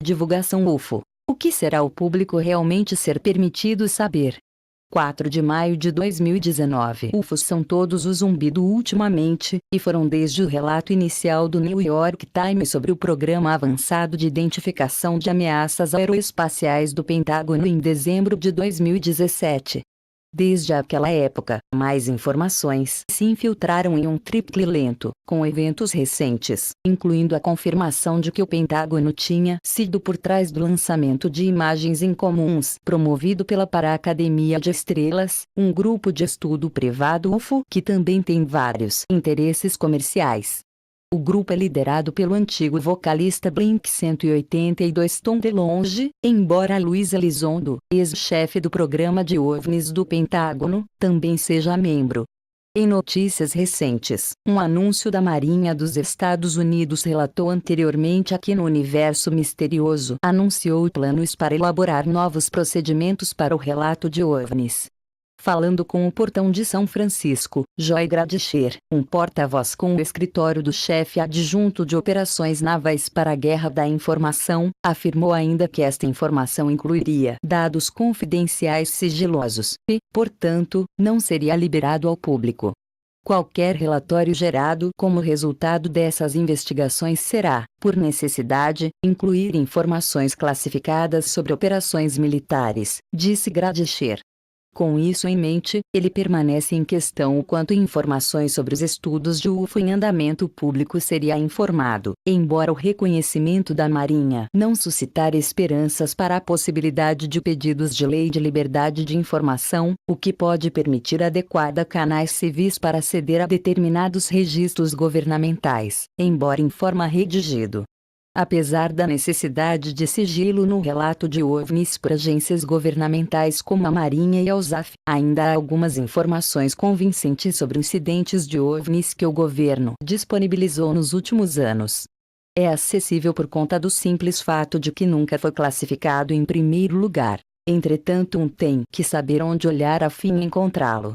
Divulgação UFO. O que será o público realmente ser permitido saber? 4 de maio de 2019. UFOs são todos o zumbido ultimamente, e foram desde o relato inicial do New York Times sobre o Programa Avançado de Identificação de Ameaças Aeroespaciais do Pentágono em dezembro de 2017. Desde aquela época, mais informações se infiltraram em um triple lento, com eventos recentes, incluindo a confirmação de que o Pentágono tinha sido por trás do lançamento de imagens incomuns, promovido pela Para-Academia de Estrelas, um grupo de estudo privado UFO que também tem vários interesses comerciais. O grupo é liderado pelo antigo vocalista Blink-182 Tom DeLonge, embora Luiz Elizondo, ex-chefe do programa de OVNIs do Pentágono, também seja membro. Em notícias recentes, um anúncio da Marinha dos Estados Unidos relatou anteriormente que no Universo Misterioso anunciou planos para elaborar novos procedimentos para o relato de OVNIs. Falando com o Portão de São Francisco, Joy Gradisher, um porta-voz com o escritório do chefe adjunto de operações navais para a Guerra da Informação, afirmou ainda que esta informação incluiria dados confidenciais sigilosos e, portanto, não seria liberado ao público. Qualquer relatório gerado como resultado dessas investigações será, por necessidade, incluir informações classificadas sobre operações militares, disse Gradisher. Com isso em mente, ele permanece em questão o quanto informações sobre os estudos de UFO em andamento público seria informado, embora o reconhecimento da Marinha não suscitar esperanças para a possibilidade de pedidos de lei de liberdade de informação, o que pode permitir adequada canais civis para aceder a determinados registros governamentais, embora em forma redigido. Apesar da necessidade de sigilo no relato de OVNIs por agências governamentais como a Marinha e a USAF, ainda há algumas informações convincentes sobre incidentes de OVNIs que o governo disponibilizou nos últimos anos. É acessível por conta do simples fato de que nunca foi classificado em primeiro lugar. Entretanto, tem que saber onde olhar a fim de encontrá-lo.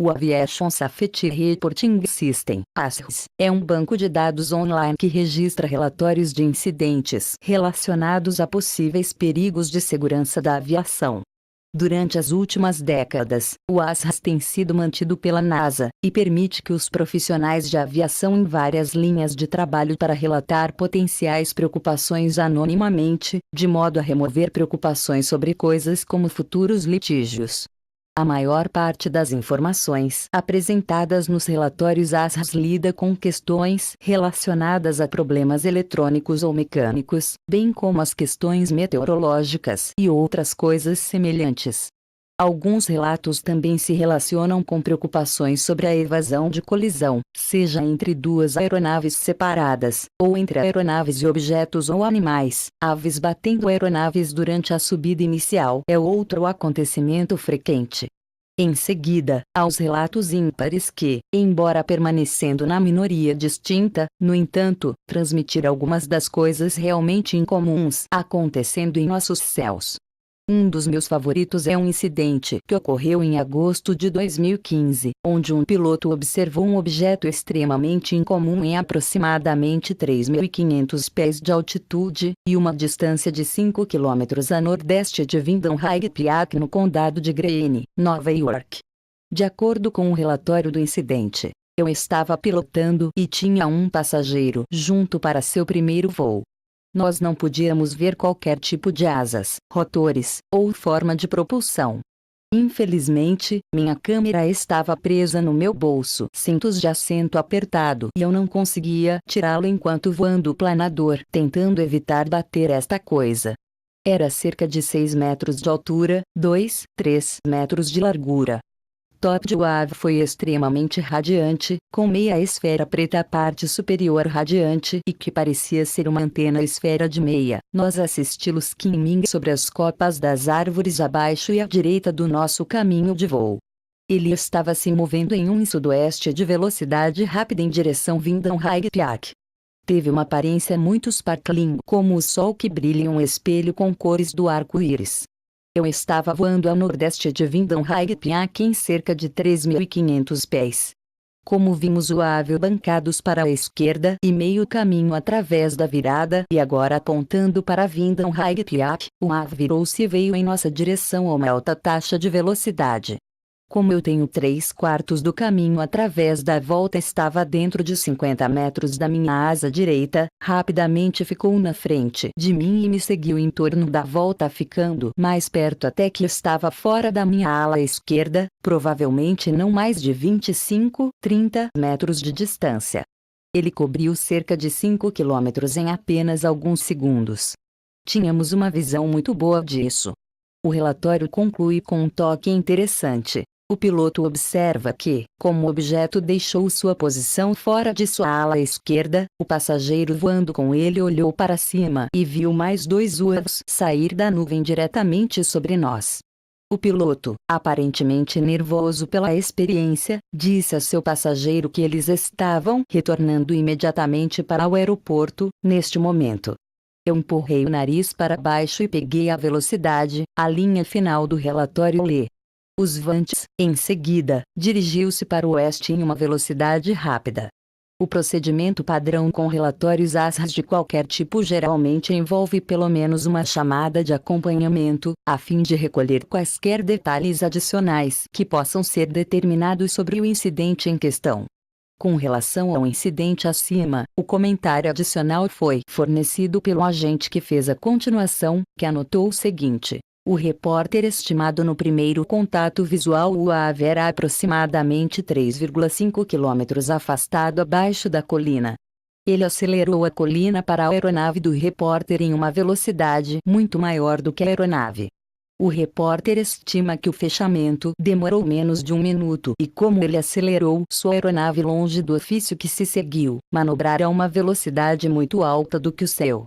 O Aviation Safety Reporting System, ASRS, é um banco de dados online que registra relatórios de incidentes relacionados a possíveis perigos de segurança da aviação. Durante as últimas décadas, o ASRS tem sido mantido pela NASA, e permite que os profissionais de aviação em várias linhas de trabalho para relatar potenciais preocupações anonimamente, de modo a remover preocupações sobre coisas como futuros litígios. A maior parte das informações apresentadas nos relatórios ASRS lida com questões relacionadas a problemas eletrônicos ou mecânicos, bem como as questões meteorológicas e outras coisas semelhantes. Alguns relatos também se relacionam com preocupações sobre a evasão de colisão, seja entre duas aeronaves separadas, ou entre aeronaves e objetos ou animais. Aves batendo aeronaves durante a subida inicial é outro acontecimento frequente. Em seguida, há os relatos ímpares que, embora permanecendo na minoria distinta, no entanto, transmitir algumas das coisas realmente incomuns acontecendo em nossos céus. Um dos meus favoritos é um incidente que ocorreu em agosto de 2015, onde um piloto observou um objeto extremamente incomum em aproximadamente 3.500 pés de altitude, e uma distância de 5 km a nordeste de Windham High Peak no condado de Greene, Nova York. De acordo com o relatório do incidente, eu estava pilotando e tinha um passageiro junto para seu primeiro voo. Nós não podíamos ver qualquer tipo de asas, rotores, ou forma de propulsão. Infelizmente, minha câmera estava presa no meu bolso, cintos de assento apertado, e eu não conseguia tirá-lo enquanto voando o planador, tentando evitar bater esta coisa. Era cerca de 6 metros de altura, 3 metros de largura. Top de wave foi extremamente radiante, com meia esfera preta, a parte superior radiante e que parecia ser uma antena esfera de meia. Nós assisti-lo skimming sobre as copas das árvores abaixo e à direita do nosso caminho de voo. Ele estava se movendo em um sudoeste de velocidade rápida em direção Windham High Peak. Teve uma aparência muito sparkling, como o sol que brilha em um espelho com cores do arco-íris. Eu estava voando a nordeste de Windham High Peak em cerca de 3.500 pés. Como vimos o ave bancados para a esquerda e meio caminho através da virada e agora apontando para a Vindon High Piak, o ave virou-se e veio em nossa direção a uma alta taxa de velocidade. Como eu tenho 3/4 do caminho através da volta estava dentro de 50 metros da minha asa direita, rapidamente ficou na frente de mim e me seguiu em torno da volta ficando mais perto até que estava fora da minha ala esquerda, provavelmente não mais de 25, 30 metros de distância. Ele cobriu cerca de 5 quilômetros em apenas alguns segundos. Tínhamos uma visão muito boa disso. O relatório conclui com um toque interessante. O piloto observa que, como o objeto deixou sua posição fora de sua ala esquerda, o passageiro voando com ele olhou para cima e viu mais 2 UAVs sair da nuvem diretamente sobre nós. O piloto, aparentemente nervoso pela experiência, disse a seu passageiro que eles estavam retornando imediatamente para o aeroporto, neste momento. Eu empurrei o nariz para baixo e peguei a velocidade, a linha final do relatório lê. Os Vantes, em seguida, dirigiu-se para o oeste em uma velocidade rápida. O procedimento padrão com relatórios ASRAS de qualquer tipo geralmente envolve pelo menos uma chamada de acompanhamento, a fim de recolher quaisquer detalhes adicionais que possam ser determinados sobre o incidente em questão. Com relação ao incidente acima, o comentário adicional foi fornecido pelo agente que fez a continuação, que anotou o seguinte. O repórter estimado no primeiro contato visual o ave era aproximadamente 3,5 km afastado abaixo da colina. Ele acelerou a colina para a aeronave do repórter em uma velocidade muito maior do que a aeronave. O repórter estima que o fechamento demorou menos de 1 minuto e como ele acelerou sua aeronave longe do ofício que se seguiu, manobrar a uma velocidade muito alta do que o seu.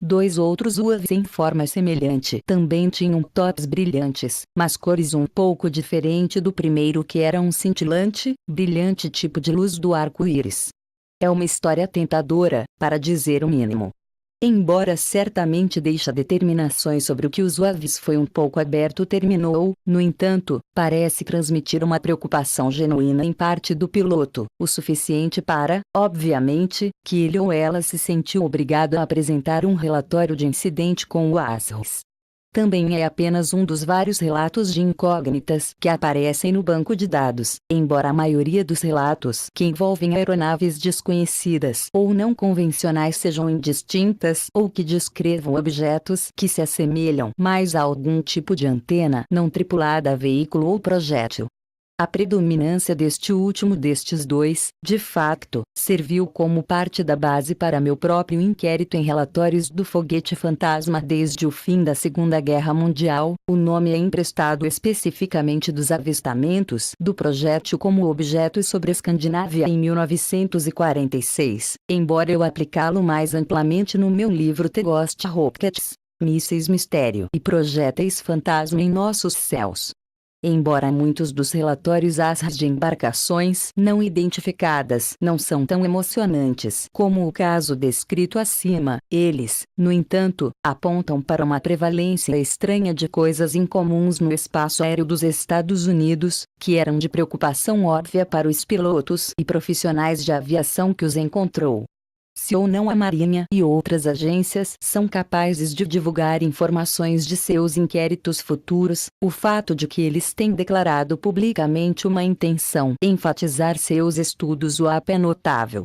2 outros UAVs em forma semelhante também tinham tops brilhantes, mas cores um pouco diferente do primeiro que era um cintilante, brilhante tipo de luz do arco-íris. É uma história tentadora, para dizer o mínimo. Embora certamente deixe determinações sobre o que os UAVs foi um pouco aberto terminou, no entanto, parece transmitir uma preocupação genuína em parte do piloto, o suficiente para, obviamente, que ele ou ela se sentiu obrigado a apresentar um relatório de incidente com o ASRAS. Também é apenas um dos vários relatos de incógnitas que aparecem no banco de dados, embora a maioria dos relatos que envolvem aeronaves desconhecidas ou não convencionais sejam indistintas ou que descrevam objetos que se assemelham mais a algum tipo de antena não tripulada a veículo ou projétil. A predominância deste último destes 2, de facto, serviu como parte da base para meu próprio inquérito em relatórios do foguete fantasma desde o fim da Segunda Guerra Mundial. O nome é emprestado especificamente dos avistamentos do projétil como objeto sobre a Escandinávia em 1946, embora eu aplicá-lo mais amplamente no meu livro The Ghost Rockets, Mísseis Mistério e Projéteis Fantasma em Nossos Céus. Embora muitos dos relatórios ASRAS de embarcações não identificadas não são tão emocionantes como o caso descrito acima, eles, no entanto, apontam para uma prevalência estranha de coisas incomuns no espaço aéreo dos Estados Unidos, que eram de preocupação óbvia para os pilotos e profissionais de aviação que os encontrou. Se ou não a Marinha e outras agências são capazes de divulgar informações de seus inquéritos futuros, o fato de que eles têm declarado publicamente uma intenção em enfatizar seus estudos UAP é notável.